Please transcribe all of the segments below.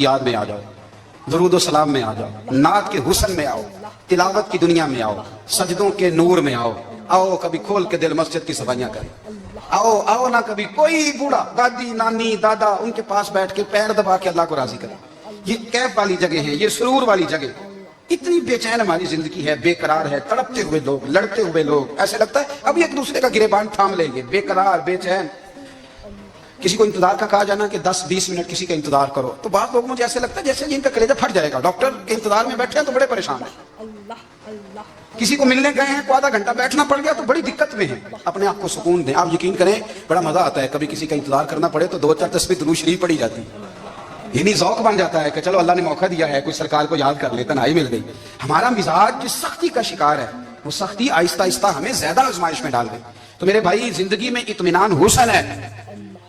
یاد میں آ جاؤ، درود و سلام میں آ جاؤ، نعت کے حسن میں آؤ، تلاوت کی دنیا میں آؤ، سجدوں کے نور میں آؤ، آؤ کبھی کھول کے دل مسجد کی صفائیاں کریں، آؤ آؤ نہ کبھی کوئی بوڑھا دادی نانی دادا ان کے پاس بیٹھ کے پیر دبا کے اللہ کو راضی کرے۔ یہ کیف والی جگہ ہے، یہ سرور والی جگہ۔ اتنی بے چین ہماری زندگی ہے، بے قرار ہے، تڑپتے ہوئے لوگ، لڑتے ہوئے لوگ، ایسے لگتا ہے اب ایک دوسرے کا گریبان تھام لیں گے، بے قرار بے چین۔ کسی کو انتظار کا کہا جانا کہ 10-20 منٹ کسی کا انتظار کرو، تو بعض لوگ مجھے ایسے لگتا ہے جیسے ان کا کلیجہ پھٹ جائے گا، ڈاکٹر کے انتظار میں بیٹھے ہیں تو بڑے پریشان ہیں۔ کسی کو ملنے گئے ہیں کو آدھا گھنٹہ بیٹھنا پڑ گیا تو بڑی دقت میں ہے۔ اپنے آپ کو سکون دیں۔ آپ یقین کریں بڑا مزہ آتا ہے، کبھی کسی کا انتظار کرنا پڑے تو 2-4 تسبیح درود شریف پڑھی جاتی ہے، یعنی ذوق بن جاتا ہے کہ چلو اللہ نے موقع دیا ہے، کوئی سرکار کو یاد کر لے، تنہائی مل گئی۔ ہمارا مزاج جس سختی کا شکار ہے، وہ سختی آہستہ آہستہ ہمیں زیادہ آزمائش میں ڈال دے۔ تو میرے بھائی، زندگی میں اطمینان حسن ہے،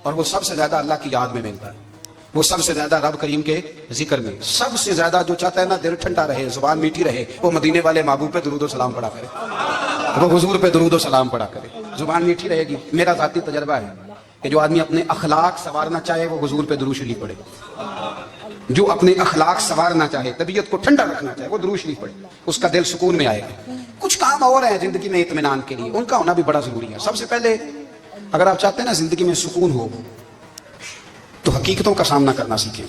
اور وہ سب سے زیادہ اللہ کی یاد میں ملتا ہے، وہ سب سے زیادہ رب کریم کے ذکر میں۔ سب سے زیادہ جو چاہتا ہے نا دل ٹھنڈا رہے، زبان میٹھی رہے، وہ مدینے والے محبوب پہ درود و سلام پڑھا کرے، وہ حضور پہ درود و سلام پڑھا کرے، زبان میٹھی رہے گی۔ میرا ذاتی تجربہ ہے کہ جو آدمی اپنے اخلاق سنوارنا چاہے وہ حضور پہ درود شریف پڑھے، جو اپنے اخلاق سنوارنا چاہے، طبیعت کو ٹھنڈا رکھنا چاہے، وہ درود شریف پڑھے، اس کا دل سکون میں آئے گا۔ کچھ کام اور ہیں زندگی میں اطمینان کے لیے، ان کا ہونا بھی بڑا ضروری ہے۔ سب سے پہلے اگر آپ چاہتے ہیں نا زندگی میں سکون ہو تو حقیقتوں کا سامنا کرنا سیکھیں۔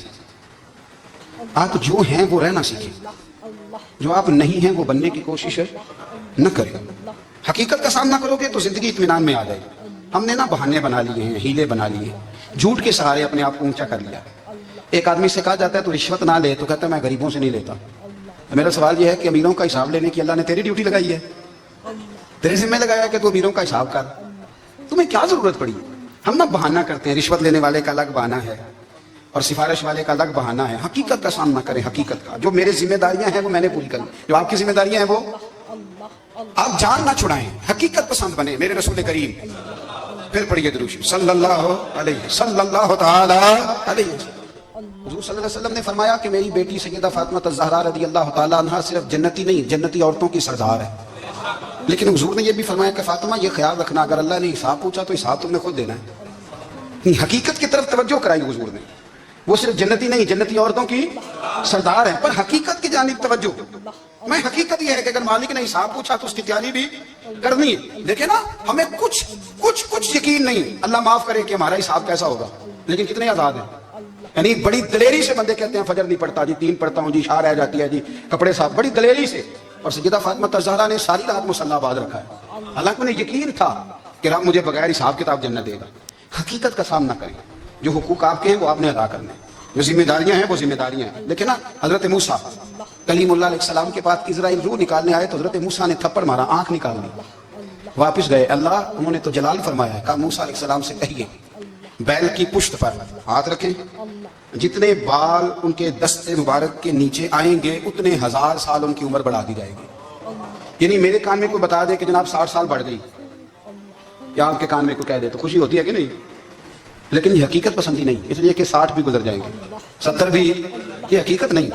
آپ جو ہیں وہ رہنا سیکھیں، جو آپ نہیں ہیں وہ بننے کی کوشش نہ کریں۔ حقیقت کا سامنا کرو گے تو زندگی اطمینان میں آ جائے گی۔ ہم نے نا بہانے بنا لیے ہیں، ہیلے بنا لیے ہیں، جھوٹ کے سہارے اپنے آپ کو اونچا کر لیا۔ ایک آدمی سے کہا جاتا ہے تو رشوت نہ لے، تو کہتا ہے میں غریبوں سے نہیں لیتا۔ میرا سوال یہ ہے کہ امیروں کا حساب لینے کی اللہ نے تیری ڈیوٹی لگائی ہے، تیرے ذمہ لگایا کہ تو امیروں کا حساب کر، تمہیں کیا ضرورت پڑی؟ ہم نا بہانہ کرتے ہیں، رشوت لینے والے کا الگ بہانہ ہے اور سفارش والے کا الگ بہانہ ہے۔ حقیقت کا سامنا کریں، حقیقت کا۔ جو میرے ذمہ داریاں ہیں وہ میں نے پوری کریں، جو آپ کی ذمہ داریاں ہیں وہ آپ جان نہ چھڑائیں، حقیقت پسند بنے۔ میرے رسول کریم، پھر پڑھیے درود شریف صلی اللہ تعالی علیہ وسلم۔ حضور صلی اللہ علیہ وسلم نے فرمایا کہ میری بیٹی سیدہ فاطمہ الزہرا رضی اللہ تعالی عنہا صرف جنتی نہیں، جنتی عورتوں کی سردار ہے۔ لیکن حضور نے یہ بھی فرمایا کہ فاطمہ یہ خیال رکھنا اگر اللہ نے حساب پوچھا تو حساب تم نے خود دینا ہے۔ حقیقت کی طرف توجہ کرائی حضور نے، وہ صرف جنتی نہیں، جنتی عورتوں کی سردار ہے، پر حقیقت کی جانب توجہ۔ میں حقیقت یہ ہے کہ اگر مالک نے حساب پوچھا تو اس کی تیاری بھی کرنی ہے۔ دیکھیں نا، ہمیں کچھ یقین نہیں، اللہ معاف کرے کہ ہمارا حساب کیسا ہوگا، لیکن کتنے آزاد ہیں۔ یعنی بڑی دلیری سے بندے کہتے ہیں فجر نہیں پڑھتا جی، 3 پڑھتا ہوں جی، شاہ رہ جاتی ہے جی، کپڑے صاف، بڑی دلیری سے۔ اور سیدہ فاطمہ الزہرا نے ساری رات مصلی آباد رکھا ہے، حالانکہ انہیں یقین تھا کہ رب مجھے بغیر حساب کتاب جنت دے گا۔ حقیقت کا سامنا کریں، جو حقوق آپ کے ہیں وہ آپ نے ادا کرنے، جو ذمہ داریاں ہیں وہ ذمہ داریاں ہیں۔ لیکن نا حضرت موسیٰ کلیم اللہ علیہ السلام کے پاس اسرائیل روح نکالنے آئے تو حضرت موسیٰ نے تھپڑ مارا، آنکھ نکال لی، واپس گئے۔ اللہ انہوں نے تو جلال فرمایا ہے، کہا موسیٰ علیہ السلام سے کہیے بیل کی پشت پر ہاتھ رکھیں، جتنے بال ان کے دست مبارک کے نیچے آئیں گے اتنے 1000 سال ان کی عمر بڑھا دی جائے گی۔ یعنی میرے کان میں کوئی بتا دے کہ جناب 60 سال بڑھ گئی، یا آپ کے کان میں کوئی کہہ دے تو خوشی ہوتی ہے کہ نہیں؟ لیکن یہ حقیقت پسندی نہیں، اس لیے کہ 60 بھی گزر جائیں گے، 70 بھی، یہ حقیقت نہیں۔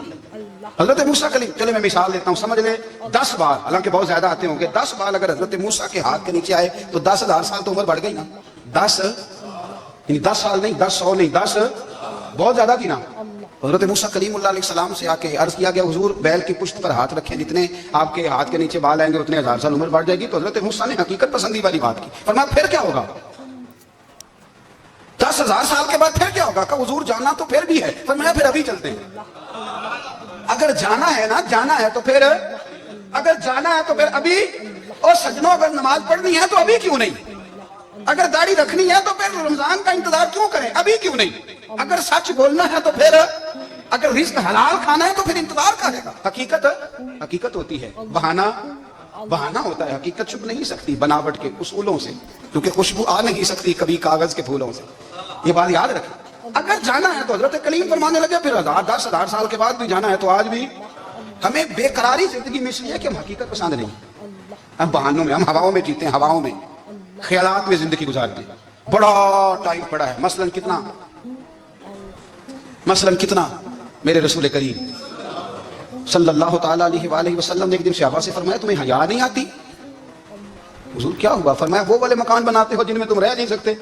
حضرت موسیٰ کلیم، چلے میں مثال دیتا ہوں، سمجھ لیں 10 بال، حالانکہ بہت زیادہ آتے ہوں گے، 10 بال اگر حضرت موسیٰ کے ہاتھ کے نیچے آئے تو 10,000 سال تو عمر بڑھ گئی نا۔ 10 یعنی 10 سال نہیں، 10 100 نہیں، 10 بہت زیادہ تھی نا۔ حضرت موسیٰ کلیم اللہ علیہ السلام سے آ کے عرض کیا گیا حضور بیل کی پشت پر ہاتھ رکھیں، جتنے آپ کے ہاتھ کے نیچے بال آئیں گے اتنے 1000 سال عمر بڑھ جائے گی۔ تو حضرت موسیٰ نے حقیقت پسندی والی بات کی، فرمایا پھر کیا ہوگا؟ 10,000 سال کے بعد پھر کیا ہوگا؟ کہ حضور جانا تو پھر بھی ہے، فرمایا پھر ابھی چلتے ہیں۔ اگر جانا ہے نا، جانا ہے تو پھر، اگر جانا ہے تو پھر ابھی، اور سجنوں اگر نماز پڑھنی ہے تو ابھی کیوں نہیں؟ اگر داڑھی رکھنی ہے تو پھر رمضان کا انتظار کیوں کریں، ابھی کیوں نہیں؟ اگر سچ بولنا ہے تو پھر، اگر رزق حلال کھانا ہے تو پھر انتظار کرے گا۔ حقیقت ہوتی ہے، بہانہ ہوتا ہے، حقیقت چھپ نہیں سکتی بناوٹ کے اصولوں سے، کیونکہ خوشبو آ نہیں سکتی کبھی کاغذ کے پھولوں سے، یہ بات یاد رکھیں۔ اگر جانا ہے تو حضرت کلیم فرمانے لگے پھر 10,000 سال کے بعد بھی جانا ہے۔ تو آج بھی ہمیں بے قراری زندگی میں اس لیے کہ ہم حقیقت پسند نہیں، ہم بہانوں میں، ہم ہواؤں میں جیتے ہیں، ہواؤں میں، خیالات میں زندگی گزارتے ہیں۔ بڑا ٹائم پڑا ہے، مثلاً کتنا میرے رسول کریم صلی اللہ تعالیٰ علیہ وآلہ وسلم نے ایک دن صحابہ سے فرمایا تمہیں حیا نہیں آتی؟ حضور کیا ہوا؟ فرمایا وہ والے مکان بناتے ہو جن میں تم رہ نہیں سکتے،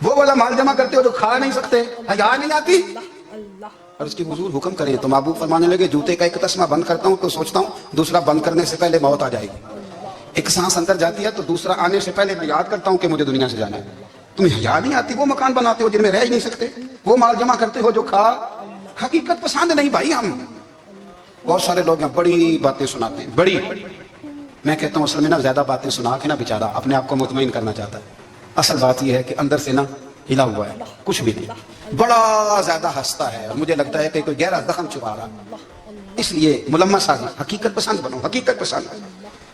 وہ والا مال جمع کرتے ہو جو کھا نہیں سکتے، حیا نہیں آتی؟ और उसकी हुजूर हुक्म करें तो महबूब फरमाने लगे जूते का एक तस्मा बंद करता हूँ तो सोचता हूँ दूसरा बंद करने से पहले मौत आ जाएगी। एक सांस अंदर जाती है तो दूसरा आने से पहले मैं याद करता हूँ कि मुझे दुनिया से जाना है। तुम्हें याद नहीं आती? वो मकान बनाते हो जिनमें रह ही नहीं सकते, वो माल जमा करते हो जो खा। हकीकत पसंद नहीं भाई हम। बहुत सारे लोग यहाँ बड़ी बातें सुनाते हैं, बड़ी। मैं कहता हूँ असल में ना ज्यादा बातें सुना के ना बेचारा अपने आप को मुतमईन करना चाहता है। असल बात यह है कि अंदर से ना हिला हुआ है, कुछ भी नहीं, बड़ा ज्यादा हंसता है और मुझे लगता है कि कोई गहरा जख्म छुपा रहा है। इसलिए मुलम्मस आदमी हकीकत पसंद बनो, हकीकत पसंद।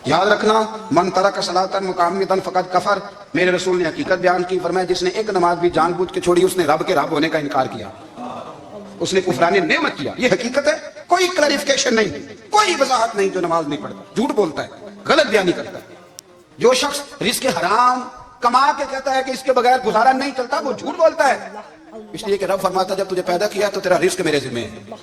याद रखना, मन तरक सलातन मुकामिदन फकत कफर। मेरे रसूल ने हकीकत बयान की, फरमाया जिसने एक नमाज भी जानबूझ के छोड़ी उसने रब के रब होने का इनकार किया, उसने कुफरानी नेमत किया। ये हकीकत है, कोई क्लैरिफिकेशन नहीं, कोई वजाहत नहीं। जो नमाज नहीं पढ़ता, झूठ बोलता है, गलत बयानी करता है। जो शख्स रिस्क हराम कमा के कहता है कि इसके बगैर गुजारा नहीं चलता, वो झूठ बोलता है। इसलिए कि रब फरमाता है जब तुझे पैदा किया तो तेरा रिस्क मेरे जिम्मे है।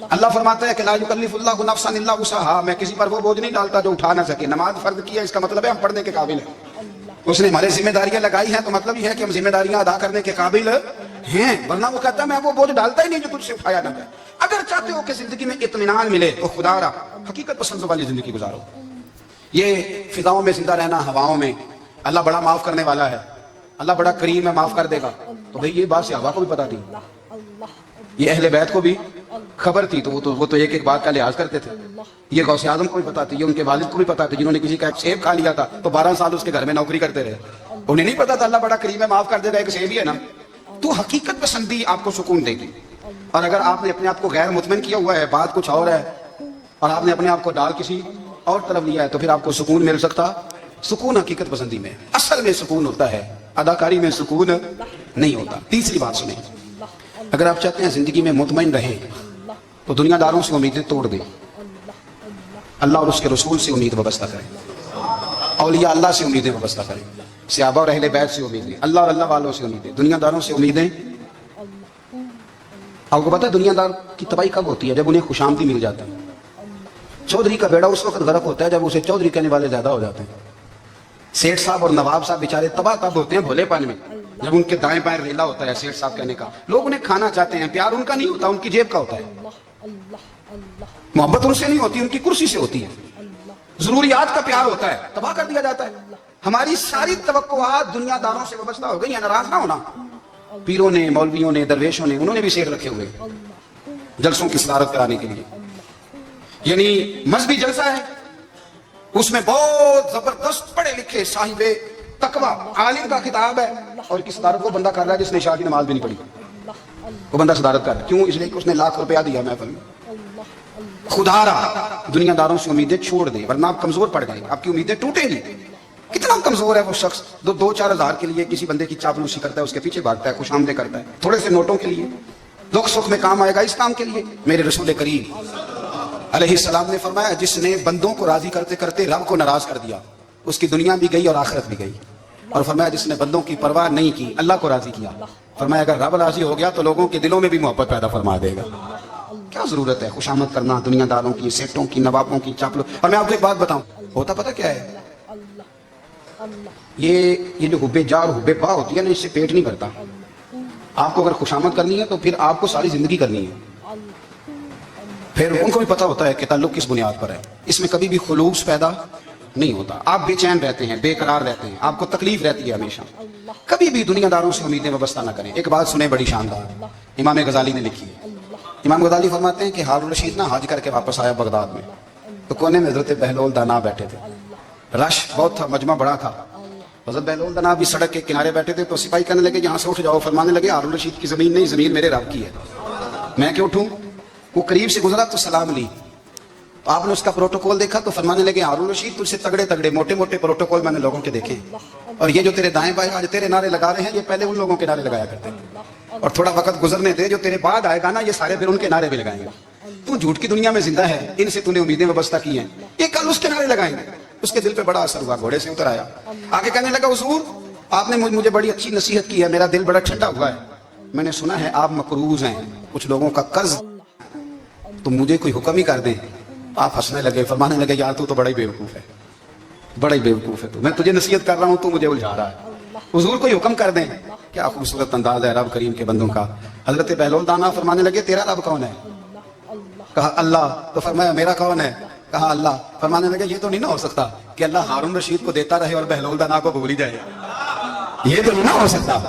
अल्लाह फरमाता है कि ला युकल्लिफुल्लाहु नफ्सन इल्ला वुसअहा, मैं किसी पर वो बोझ नहीं डालता जो उठा ना सके। नमाज फर्ज किया, इसका मतलब है हम पढ़ने के काबिल हैं। उसने हमारे जिम्मेदारियां लगाई हैं तो मतलब ये है कि हम जिम्मेदारियां अदा करने के काबिल हैं, वरना वो कहता है मैं वो बोझ डालता ही नहीं जो तुझसे उठाया ना जाए। अगर चाहते हो कि जिंदगी में इत्मीनान मिले तो खुदा रा हकीकत पसंद वाली जिंदगी गुजारो। ये फिजाओं में जिंदा रहना, हवाओं में, अल्लाह बड़ा माफ करने वाला है, अल्लाह बड़ा करीम है, माफ कर देगा। तो भाई ये बात सहाबा को भी पता थी, ये अहले बैत को भी खबर थी, तो वो तो एक एक बात का लिहाज करते थे। ये गौसे आजम को भी पता थी, ये उनके वालिद को भी पता था जिन्होंने किसी का सेब खा लिया था तो 12 साल उसके घर में नौकरी करते रहे। उन्हें नहीं पता था अल्लाह बड़ा करीम है, माफ कर देगा, एक सेब ही है ना। तो हकीकत पसंदी आपको सुकून देगी। और अगर आपने अपने आप को गैर मुतमईन किया हुआ है, बात कुछ और है, और आपने अपने आप को डाल किसी और तरफ लिया है, तो फिर आपको सुकून मिल सकता। सुकून हकीकत पसंदी में, असल में सुकून होता है, अदाकारी में सुकून नहीं होता। तीसरी बात सुने, अगर आप चाहते हैं जिंदगी में मुतमईन रहे तो दुनियादारों से उम्मीदें तोड़ दें, अल्लाह और उसके रसूल से उम्मीद वाबस्ता करें, औलिया अल्लाह से उम्मीदें वाबस्ता करें, सहाबा और अहले बैत से उम्मीदें, अल्लाह और अल्लाह वालों से उम्मीदें, दुनियादारों से उम्मीदें। आपको पता है दुनियादार की तबाही कब होती है? जब उन्हें खुशामदी मिल जाता है। चौधरी का बेड़ा उस वक्त गर्क होता है जब उसे चौधरी कहने वाले ज्यादा हो जाते हैं। सेठ साहब और नवाब साहब बेचारे तबाह तब होते हैं भोलेपन में, जब उनके दाएं बाएं रेला होता है सेठ साहब कहने का। लोग उन्हें खाना चाहते हैं, प्यार उनका नहीं होता, उनकी जेब का होता है। मोहब्बत उनसे नहीं होती, उनकी कुर्सी से होती है। जरूरियात का प्यार होता है, तबाह कर दिया जाता है। हमारी सारी तवक्कुआत दुनियादारों से वाबस्ता हो गई है। नाराज ना होना, पीरों ने, मौलवियों ने, दरवेशों ने, उन्होंने भी शेर रखे हुए जलसों की सदारत कराने के लिए। यानी मजहबी जलसा है, उसमें बहुत जबरदस्त पढ़े लिखे साहिबे तकवा आलिम का खिताब है, और की सदारत वो बंदा कर रहा है जिसने इशा की नमाज भी नहीं पढ़ी। वो बंदा सदारत कर रहा है, क्यों? इसलिए कि उसने लाख रुपया दिया महफिल में। खुदारा दुनियादारों से उम्मीदें छोड़ दे, वरना आप कमजोर पड़ गए, आपकी उम्मीदें टूटेंगी। कितना कमजोर है वो शख्स जो 2-4 हजार के लिए किसी बंदे की चापलूसी करता है, उसके पीछे भागता है, खुशामदे करता है, थोड़े से नोटों के लिए। दुख सुख में काम आएगा इस काम के लिए। मेरे रसूल करीम अलैहिस्सलाम ने फरमाया जिसने बंदों को राजी करते करते रब को नाराज कर दिया, उसकी दुनिया भी गई और आखिरत भी गई। और फरमाया जिसने बंदों की परवाह नहीं की, अल्लाह को राजी किया, फरमाया अगर रब राजी हो गया तो लोगों के दिलों में भी मोहब्बत पैदा फरमा देगा। क्या जरूरत है खुशामद करना दुनियादारों की, सेठों की, नवाबों की, चापलों। और मैं आपको एक बात बताऊं, होता पता क्या है? ये जो हुब्बे जा और हुब्बे बा होती है ना, इससे पेट नहीं भरता। आपको अगर खुशामद करनी है तो फिर आपको सारी जिंदगी करनी है। फिर उनको भी पता होता है कि ताल्लुक किस बुनियाद पर है। इसमें कभी भी खुलूस पैदा नहीं होता। आप बेचैन रहते हैं, बेकरार रहते हैं, आपको तकलीफ रहती है हमेशा। कभी भी दुनियादारों से उम्मीदें वाबस्ता ना करें। एक बात सुने बड़ी शानदार, इमाम गजाली ने लिखी है। इमाम गजाली फरमाते हैं कि हारून रशीद ना हज करके वापस आया बगदाद में, तो कोने में हजरत बहलोल दाना बैठे थे। रश बहुत था, मजमा बड़ा था। हजरत बहलोल दाना भी सड़क के किनारे बैठे थे। तो सिपाही कहने लगे यहाँ से उठ जाओ। फरमाने लगे हारून रशीद की जमीन नहीं, जमीन मेरे रब की है, मैं क्यों उठूं? वो करीब से गुजरा तो सलाम ली, तो आपने उसका प्रोटोकॉल देखा तो फरमाने लगे हारून रशीद तुझसे तगड़े तगड़े मोटे मोटे प्रोटोकॉल मैंने लोगों के देखे, और ये जो तेरे दाएं बाएं आज तेरे नारे लगा रहे हैं, ये पहले उन लोगों के नारे लगाया करते हैं। और थोड़ा वक्त गुजरने दे, जो तेरे बाद आएगा ना, ये सारे फिर उनके नारे भी लगाएंगे। तू झूठ की दुनिया में जिंदा है, इनसे तूने उम्मीदें वाबस्ता की हैं, ये कल उसके नारे लगाएंगे। उसके दिल पे बड़ा असर हुआ, घोड़े से उतर आया, आगे कहने लगा हुजूर आपने मुझे बड़ी अच्छी नसीहत की है, मेरा दिल बड़ा ठंडा हुआ है। मैंने सुना है आप मकरूज हैं, कुछ लोगों का कर्ज, तो मुझे कोई हुक्म ही कर दें। आप हंसने लगे, फरमाने लगे यार तू तो बड़ा ही बेवकूफ है, बड़ा ही बेवकूफ है तू, मैं तुझे नसीहत कर रहा हूं, तू मुझे उलझा रहा है। हुजूर कोई हुक्म कर दें کیا خوبصورت انداز ہے رب کریم کے بندوں کا. حضرت بہلول دانا فرمانے لگے تیرا رب کون ہے؟ کہا اللہ. تو فرمایا میرا کون ہے؟ کہا اللہ. فرمانے لگے یہ تو نہیں نہ ہو سکتا کہ اللہ ہارون رشید کو دیتا رہے اور بہلول دانا کو بھول ہی جائے. یہ تو نہیں نہ ہو سکتا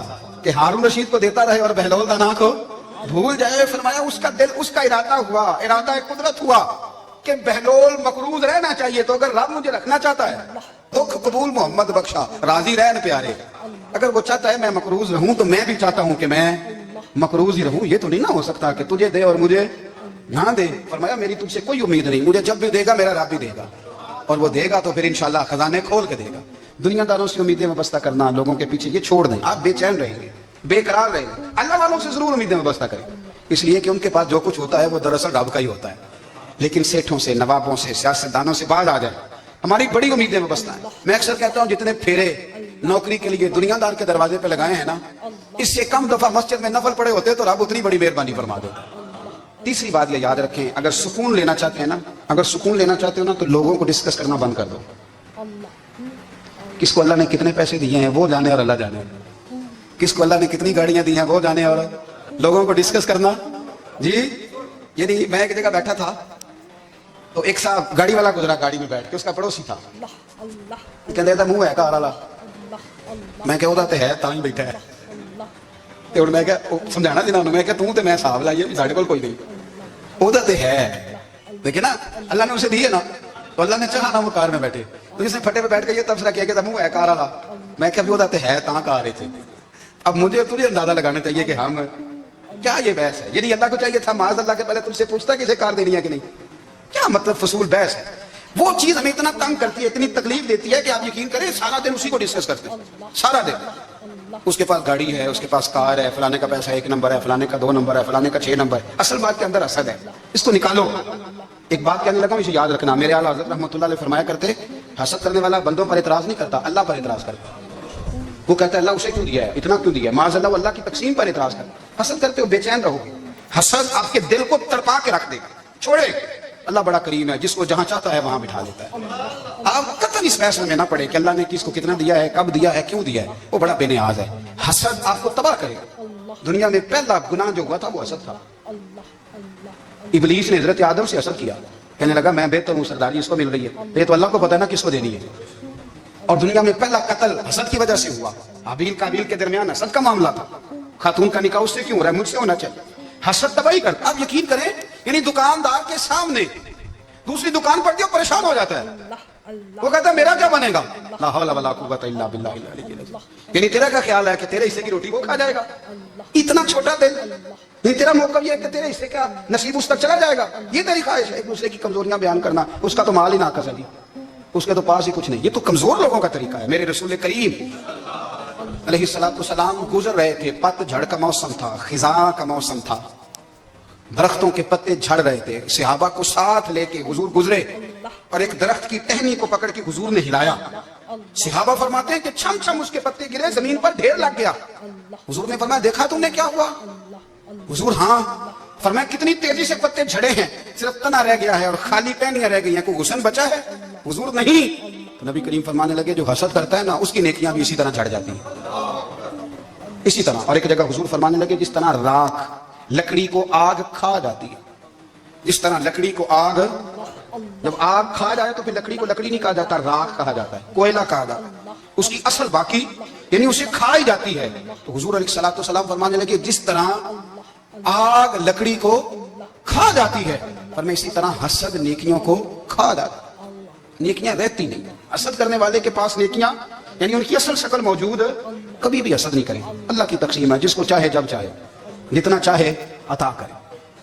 کہ ہارون رشید کو دیتا رہے اور بہلول دانا کو بھول جائے. فرمایا اس کا دل، اس کا ارادہ ہوا، ارادہ قدرت ہوا کہ بہلول مقروض رہنا چاہیے، تو اگر رب مجھے رکھنا چاہتا ہے دکھ قبول محمد بخشا راضی رہن پیارے، اگر وہ چاہتا ہے میں مقروض رہوں تو میں بھی چاہتا ہوں کہ میں مقروض ہی رہوں. یہ تو نہیں نہ ہو سکتا کہ تجھے دے اور مجھے نہ دے. فرمایا میری تجھ سے کوئی امید نہیں، مجھے جب بھی دے گا میرا رب بھی دے گا، اور وہ دے گا تو پھر انشاءاللہ خزانے کھول کے دے گا. دنیا داروں سے امیدیں وابستہ کرنا، لوگوں کے پیچھے یہ چھوڑ دیں. آپ بے چین رہیں گے، بے قرار رہیں گے. اللہ والوں سے ضرور امیدیں وابستہ کریں، اس لیے کہ ان کے پاس جو کچھ ہوتا ہے وہ دراصل رب کا ہی ہوتا ہے. لیکن سیٹھوں سے، نوابوں سے، سیاستدانوں سے باز آ جائے. ہماری بڑی امیدیں وابستہ ہیں. میں اکثر کہتا ہوں جتنے پھیرے نوکری کے لیے دنیا دار کے دروازے پہ لگائے ہیں نا، اس سے کم دفعہ مسجد میں نفل پڑے ہوتے تو رب اتنی بڑی مہربانی فرما دیتا. تیسری بات یہ یاد رکھیں، اگر سکون لینا چاہتے ہیں نا، اگر سکون لینا چاہتے ہو نا تو لوگوں کو ڈسکس کرنا بند کر دو. کس کو اللہ نے کتنے پیسے دیے ہیں وہ جانے اور اللہ جانے. کس کو اللہ نے کتنی گاڑیاں دی ہیں وہ جانے، اور لوگوں کو ڈسکس کرنا. جی یعنی میں ایک جگہ بیٹھا تھا تو ایک صاحب گاڑی والا گزرا، گاڑی میں بیٹھ کے اس کا پڑوسی تھا، کہتے تھا منہ ہے کار والا. میں کہا تے ہے تاں ہی بیٹھا ہے. تے ہن میں کہ سمجھانا دینا انہوں، میں کہ توں تے میں صاحب لائیے ساڈے کول کوئی نہیں، او تے ہے لیکن نا اللہ نے اسے دی ہے نا، تو اللہ نے چاہا نا وہ کار میں بیٹھے. تو جس نے پھٹے پہ بیٹھ کے یہ تبصرہ کیا کہ منہ ہے کار والا، میں کہ ابھی وہ تے ہے تاں کار ہے. اب مجھے تجھے اندازہ لگانا چاہیے کہ ہم کیا یہ بحث ہے. یعنی اللہ کو چاہیے تھا معاذ اللہ کے پہلے تم سے پوچھتا کہ اسے کار دینی ہے کہ نہیں. کیا مطلب فضول بحث ہے. وہ چیز ہمیں اتنا تنگ کرتی ہے، اتنی تکلیف دیتی ہے کہ آپ یقین کریں سارا دن اسی کو ڈسکس کرتے ہیں. سارا دن اس کے پاس گاڑی ہے، اس کے پاس کار ہے، فلانے کا پیسہ 1 نمبر ہے، فلانے کا 2 نمبر ہے، فلانے کا 6 نمبر. اصل بات کے اندر حسد ہے، اس کو نکالو. ایک بات کہنے لگا، اسے یاد رکھنا. میرے اعلیٰ حضرت رحمۃ اللہ علیہ فرمایا کرتے، حسد کرنے والا بندوں پر اعتراض نہیں کرتا، اللہ پر اعتراض کرتا. وہ کہتا ہے اللہ اسے کیوں دیا ہے، اتنا کیوں دیا ہے، معاذ اللہ اللہ کی تقسیم پر اعتراض کرتا. حسد کرتے ہو بے چین رہو گے. حسد آپ کے دل کو تڑپا کے رکھ دے گا. چھوڑے، اللہ بڑا کریم ہے، جس کو جہاں چاہتا ہے وہاں بٹھا لیتا ہے. آپ قطعاً اس فیصلے میں نہ پڑے کہ اللہ نے کس کو کتنا دیا ہے، کب دیا ہے، کیوں دیا ہے. وہ بڑا بے نیاز ہے. حسد آپ کو تباہ کرے گا. دنیا میں پہلا گناہ جو ہوا تھا وہ حسد تھا. ابلیس نے حضرت آدم سے حسد کیا، کہنے لگا میں بہتر ہوں، سرداری اس کو مل رہی ہے. یہ تو اللہ کو پتہ ہے نا کس کو دینی ہے. اور دنیا میں پہلا قتل حسد کی وجہ سے ہوا. حابیل قابیل کے درمیان حسد کا معاملہ تھا. خاتون کا نکاح اس سے کیوں ہو رہا ہے، مجھ سے ہونا چاہیے. حسد تباہی کرتا. آپ یقین کریں یعنی دکاندار کے سامنے دوسری دکان پڑتی ہے پریشان ہو جاتا ہے. وہ کہتا ہے میرا کیا بنے گا، لا حول ولا قوت الا باللہ العلی العظیم. یعنی تیرا کیا خیال ہے کہ تیرے حصے کی روٹی وہ کھا جائے گا. اتنا چھوٹا دل. نہیں تیرا موقع یہ ہے کہ تیرے حصے کا نصیب اس تک چلا جائے گا. یہ تیری خواہش ہے ایک دوسرے کی کمزوریاں بیان کرنا. اس کا تو مال ہی ناقص ہے، اس کے تو پاس ہی کچھ نہیں. یہ تو کمزور لوگوں کا طریقہ ہے. میرے رسول کریم علیہ السلام گزر رہے تھے، پت جھڑ کا موسم تھا، خزاں کا موسم تھا، درختوں کے پتے جھڑ رہے تھے. صحابہ کو ساتھ لے کے حضور گزرے اور ایک درخت کی ٹہنی کو پکڑ کے حضور نے ہلایا. صحابہ فرماتے ہیں کہ چھم چھم اس کے پتے گرے، زمین پر ڈھیر لگ گیا. حضور نے فرمایا دیکھا تم نے کیا ہوا؟ حضور ہاں. فرمایا کتنی تیزی سے پتے جھڑے ہیں، صرف تنا رہ گیا ہے اور خالی ٹہنیاں رہ گئی ہیں، کوئی غصن بچا ہے؟ حضور نہیں. نبی کریم فرمانے لگے جو حسد کرتا ہے نا اس کی نیکیاں بھی اسی طرح جھڑ جاتی ہیں، اسی طرح. اور ایک جگہ حضور فرمانے لگے جس طرح راکھ لکڑی کو آگ کھا جاتی ہے، جس طرح لکڑی کو آگ، جب آگ کھا جائے تو پھر لکڑی کو لکڑی نہیں کہا جاتا، راکھ کہا جاتا ہے، کوئلہ کہا جاتا ہے. اس کی اصل باقی یعنی اسے کھا ہی جاتی ہے. تو حضور علیہ السلام فرمانے لگے جس طرح آگ لکڑی کو کھا جاتی ہے، پر میں اسی طرح حسد نیکیوں کو کھا جاتا ہے. نیکیاں رہتی نہیں. حسد کرنے والے کے پاس نیکیاں یعنی ان کی اصل شکل موجود، کبھی بھی حسد نہیں کریں. اللہ کی تقسیم ہے، جس کو چاہے جب چاہے جتنا چاہے عطا کرے.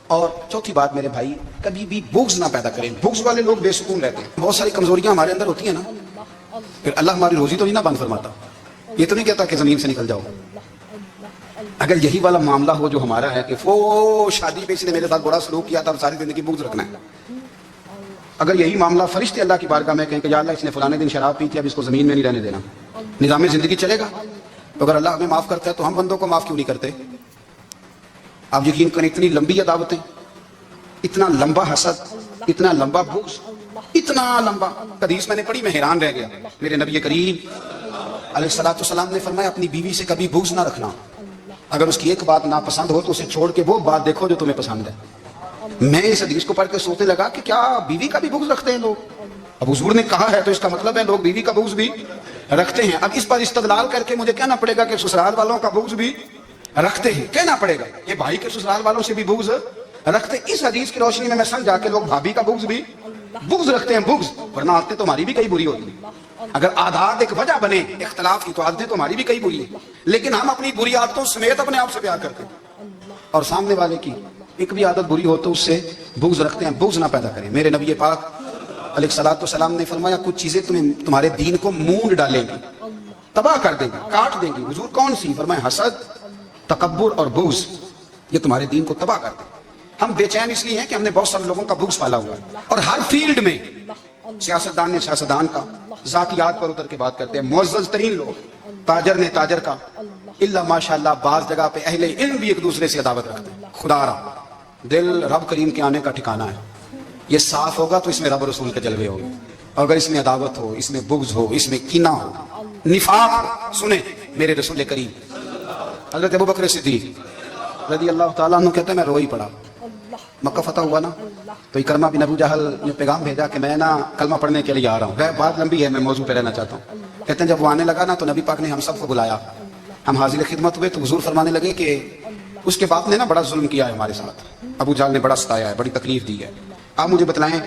اور چوتھی بات میرے بھائی، کبھی بھی بغض نہ پیدا کریں. بغض والے لوگ بے سکون رہتے ہیں. بہت ساری کمزوریاں ہمارے اندر ہوتی ہیں نا، پھر اللہ ہماری روزی تو نہیں نہ بند فرماتا. یہ تو نہیں کہتا کہ زمین سے نکل جاؤ. اگر یہی والا معاملہ ہو جو ہمارا ہے کہ وہ شادی پہ اس نے میرے ساتھ بڑا سلوک کیا تھا، اب ساری زندگی بغض رکھنا ہے. اگر یہی معاملہ فرشتے اللہ کی بارگاہ میں کہیں کہ یا اللہ اس نے فلانے دن شراب پی تھی، اب اس کو زمین میں نہیں رہنے دینا، نظام زندگی چلے گا. تو اگر اللہ ہمیں معاف کرتا ہے تو ہم بندوں کو معاف کیوں نہیں کرتے؟ آپ یقین کریں اتنی لمبی عداوتیں، اتنا لمبا حسد، اتنا لمبا بغض، اتنا لمبا. حدیث میں نے پڑھی، میں حیران رہ گیا. میرے نبی کریم علیہ السلام نے فرمایا اپنی بیوی سے کبھی بغض نہ رکھنا. अगर उसकी एक बात नापसंद हो तो उसे छोड़ के वो बात देखो जो तुम्हें पसंद है। मैं इस हदीस को पढ़ के सोचने लगा कि क्या बीवी का भी बुग़्ज़ रखते हैं लोग? अब हुजूर ने कहा है तो इसका मतलब है लोग बीवी का बुग़्ज़ भी रखते हैं। अब इस पर इस्तदलाल करके मुझे कहना पड़ेगा कि ससुराल वालों का बुग़्ज़ भी रखते हैं, कहना पड़ेगा ये भाई के ससुराल वालों से भी बुग़्ज़ रखते। इस हदीस की रोशनी में मैं समझा के लोग भाभी का बुग़्ज़ भी बुग़्ज़ रखते हैं, बुग़्ज़, वरना आदतें तो हमारी भी कई बुरी होती है। अगर आदात एक वजह बने इख्तलाफ की तो आदतें तो हमारी भी कई बुरी है, लेकिन हम अपनी बुरी आदतों समेत अपने आप से प्यार करते हैं और सामने वाले की एक भी आदत बुरी हो तो उससे बुग़्ज़ रखते हैं। बुग़्ज़ ना पैदा करें। मेरे नबी पाक अलैहिस्सलाम ने फरमाया कुछ चीजें तुम्हें तुम्हारे दीन को मूंड डालेंगी, तबाह कर देंगी, काट देंगी। हुजूर कौन सी? फरमाया हसद, तकब्बुर और बुग़्ज़, ये तुम्हारे दीन को तबाह कर देंगे। हम बेचैन इसलिए हैं कि हमने बहुत सारे लोगों का बुग़्ज़ पाला हुआ है और हर फील्ड में सियासतदान ने सियासतदान का, ज़ातियात पर उतर के बात करते हैं, मुअज़्ज़ज़ तरीन लोग, ताजर ने ताजर का, इल्ला माशाअल्लाह बाज़ जगह पे अहले इल्म भी एक दूसरे से अदावत रखते हैं। खुदारा दिल रब करीम के आने का ठिकाना है, ये साफ होगा तो इसमें रब रसूल के जलवे होंगे। अगर इसमें अदावत हो, इसमें बुग़्ज़ हो, इसमें कीना हो, निफाक, सुने मेरे रसूल करीम हज़रत अबू बकर सिद्दीक़ रज़ी अल्लाह ताला अन्हु कहते हैं मैं रो ही पड़ा। मक्का फतह हुआ ना तो इकरमा बिन अबू जहल ने पैगाम भेजा कि मैं ना कलमा पढ़ने के लिए आ रहा हूँ। बात लंबी है, मैं मौजू पे रहना चाहता हूँ। कहते हैं जब वो आने लगा ना तो नबी पाक ने हम सबको बुलाया, हम हाजिर खिदमत हुए तो हुजूर फरमाने लगे कि उसके बाप ने ना बड़ा जुल्म किया है हमारे साथ, अबू जहल ने बड़ा सताया है, बड़ी तकलीफ दी है। आप मुझे बतलाएं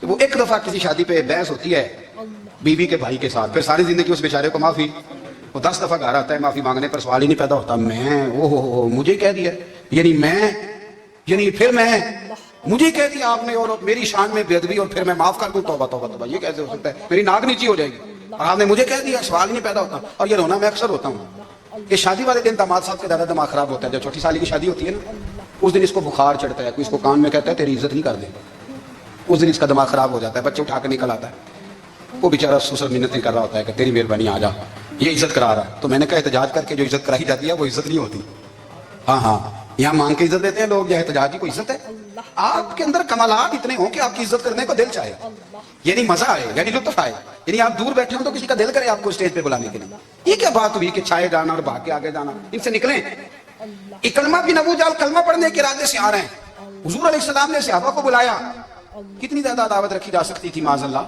कि वो एक दफा किसी शादी पे बहस होती है बीवी के भाई के साथ, फिर सारी जिंदगी उस बेचारे को माफी, वो 10 दफा घर आता है माफी मांगने पर सवाल ही नहीं पैदा होता। मैं ओ मुझे कह दिया, यानी फिर मैं मुझे कह दिया आपने और मेरी शान में बेअदबी और फिर मैं माफ कर दूं, तौबा तौबा तौबा, ये कैसे हो सकता है? मेरी नाक नीची हो जाएगी और आपने मुझे कह दिया, सवाल ही नहीं पैदा होता। और ये रोना मैं अक्सर होता हूँ कि शादी वाले दिन दामाद साहब के ज्यादा दिमाग खराब होता है। जब छोटी साली की शादी होती है ना उस दिन इसको बुखार चढ़ता है, कोई इसको कान में कहता है तेरी इज्जत नहीं कर दे, उस दिन इसका दिमाग खराब हो जाता है, बच्चे उठा के निकल आता है, वो बेचारा ससुर मिन्नत कर रहा होता है कि तेरी मेहरबानी आ जा, ये इज्जत करा रहा है। तो मैंने कहा एहतजाज करके जो इज्जत कराई जाती है वो इज्जत नहीं होती। हाँ यहाँ मांग के इज्जत देते हैं लोग, एहतजाज की कोई इज्जत है? आपके अंदर कमालात इतने हो कि आपकी इज्जत करने को दिल चाहे, यानी मजा आए, यानी लुत्फ आए, यानी आप दूर बैठे हो तो किसी का दिल करे आपको स्टेज पे बुलाने के लिए। ये क्या बात हुई कि छाए जाना और भाग के आगे जाना? इनसे निकले। इकरमा बिन अबू जहल कलमा पढ़ने के इरादे से आ रहे हैं, हुजूर अलैहिस्सलाम ने सहाबा को बुलाया। कितनी ज्यादा दावत रखी जा सकती थी माज़अल्लाह,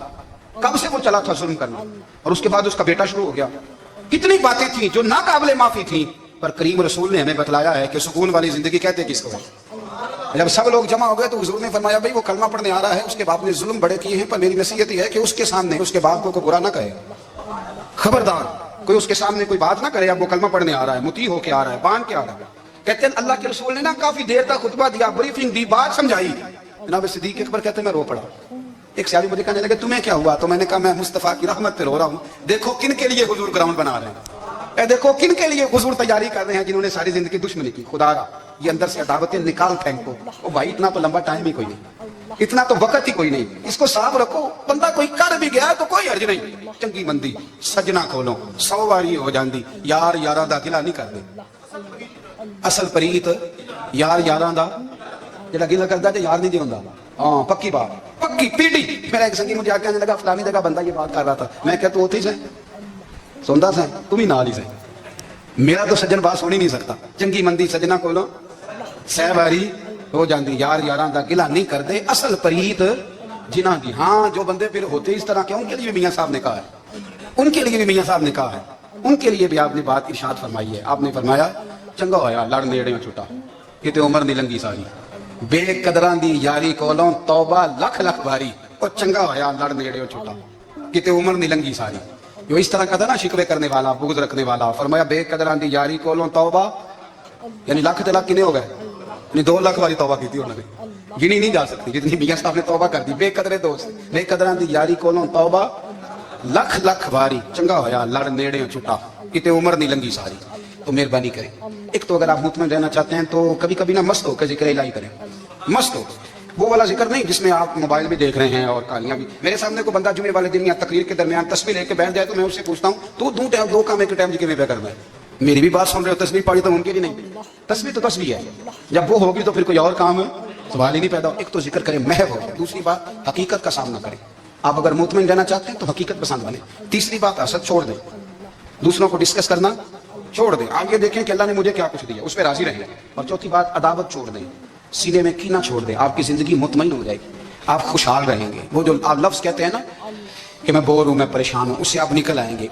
कब से वो चला था जुल्म करना, और उसके बाद उसका बेटा शुरू हो गया। कितनी बातें थी जो ना काबिले माफी थी, पर करीम रसूल ने हमें बतलाया है कि सुकून वाली जिंदगी कहते किसको है। जब सब लोग जमा हो गए तो हुजूर ने फरमाया भाई वो कलमा पढ़ने आ रहा है, उसके बाप ने जुल्म बड़े किए हैं, पर मेरी नसीहत है कि उसके सामने उसके बाप को बुरा ना कहे, खबरदार कोई उसके सामने कोई बात ना करे। अब वो कलमा पढ़ने आ रहा है, मुती होके आ रहा है, बांध के आ रहा है। कहते हैं अल्लाह के रसूल ने ना काफी देर तक खुतबा दिया, ब्रीफिंग दी, बात समझाई। जनाब सिद्दीक अकबर कहते हैं मैं रो पड़ा। एक साहबी मुझे कहने लगे तुम्हें क्या हुआ? तो मैंने कहा मैं मुस्तफा की रहमत पे रो रहा हूँ। देखो किन के लिए हुजूर ग्राउंड बना रहे हैं, देखो किन के लिए हुजूर तैयारी कर रहे हैं, जिन्होंने सारी जिंदगी दुश्मनी की। खुदा ये अंदर से अदावतें निकाल फेंको। ओ भाई इतना तो लंबा टाइम ही कोई नहीं, इतना तो वक्त ही कोई नहीं, इसको साफ रखो। बंदा कोई कर भी गया तो कोई हर्ज नहीं। चंगी मंदी सजना खोलो 100 वारी हो जाती, यार यारां दा गिला नहीं करते। असल प्रीत यार यारां दा जेड़ा गिला करदा ते यार नहीं जी हुंदा। हाँ पक्की बात, पक्की पीढ़ी। मेरा एक संगी मुझे आके आने लगा फलानी जगह बंदा ये बात कर रहा था। मैं क्या तू उठी से सुनता सा, तुम ही नाल ही से, मेरा तो सज्जन बात सुन ही नहीं सकता। चंगी मंदी सजना कोलो 100 वारी हो जाती, यार यारां दा गिला नहीं करते। असल प्रीत जिन्हां दी। हाँ जो बंदे फिर होते इस तरह के, उनके लिए भी मियां साहब ने कहा है, उनके लिए भी मियां साहब ने कहा है, उनके लिए भी आपने बात इरशाद फरमाई है। आपने फरमाया चंगा होया लड़ नेड़े छुटा, किते उम्र नहीं लंगी सारी, बेकदरां दी यारी कोलों तौबा लख लख बारी। और चंगा होया लड़ नेड़े छुटा, किते उम्र नहीं लंगी सारी। जो इस तरह का था ना शिकवे करने वाला, बुग़्ज़ रखने वाला, फरमाया बेकदरां दी यारी कोलों तौबा, यानी लाख ते लाख किने हो गए, 2 लाख वाली तौबा की थी उन्होंने, गिनी नहीं जा सकती जितनी मियां साहब ने तौबा कर दी। बेकदरे दोस्त बेकदरां दी यारी कोलों तौबा लख लख वारी, चंगा होया लड़ नेड़े छुटा, किते उम्र नहीं लंगी सारी। तो मेहरबानी करें, एक तो अगर आप मुतमईन रहना चाहते हैं तो कभी कभी ना मस्त होकर जिक्र इलाही करें। मस्त हो, वो वाला जिक्र नहीं जिसमें आप मोबाइल भी देख रहे हैं और कालियां भी। मेरे सामने को बंदा जुमे वाले दिन या तकरीर के दरमियान तस्वीर लेके बैठ जाए तो मैं उससे पूछता हूँ तो 2 काम एक टाइम जिक्र में करना है। मेरी भी बात सुन रहे हो, तस्वीर पढ़ी तो उनकी भी नहीं। तस्वीर तो तस्वीर है, जब वो होगी तो फिर कोई और काम सवाल ही नहीं पैदा। एक तो जिक्र करें महव हो, दूसरी बात हकीकत का सामना करें। आप अगर मुतमईन रहना चाहते हैं तो हकीकत पसंद बने। तीसरी बात हसद छोड़ दें, दूसरों को डिस्कस करना چھوڑ دیں. آپ یہ دیکھیں کہ اللہ نے مجھے کیا کچھ دیا, اس پہ راضی رہیں. اور چوتھی بات, عداوت چھوڑ دیں, سینے میں کینہ چھوڑ دیں. آپ کی زندگی مطمئن ہو جائے گی, آپ خوشحال رہیں گے. وہ جو آپ لفظ کہتے ہیں نا کہ میں بور ہوں, میں پریشان ہوں, اس سے آپ نکل آئیں گے.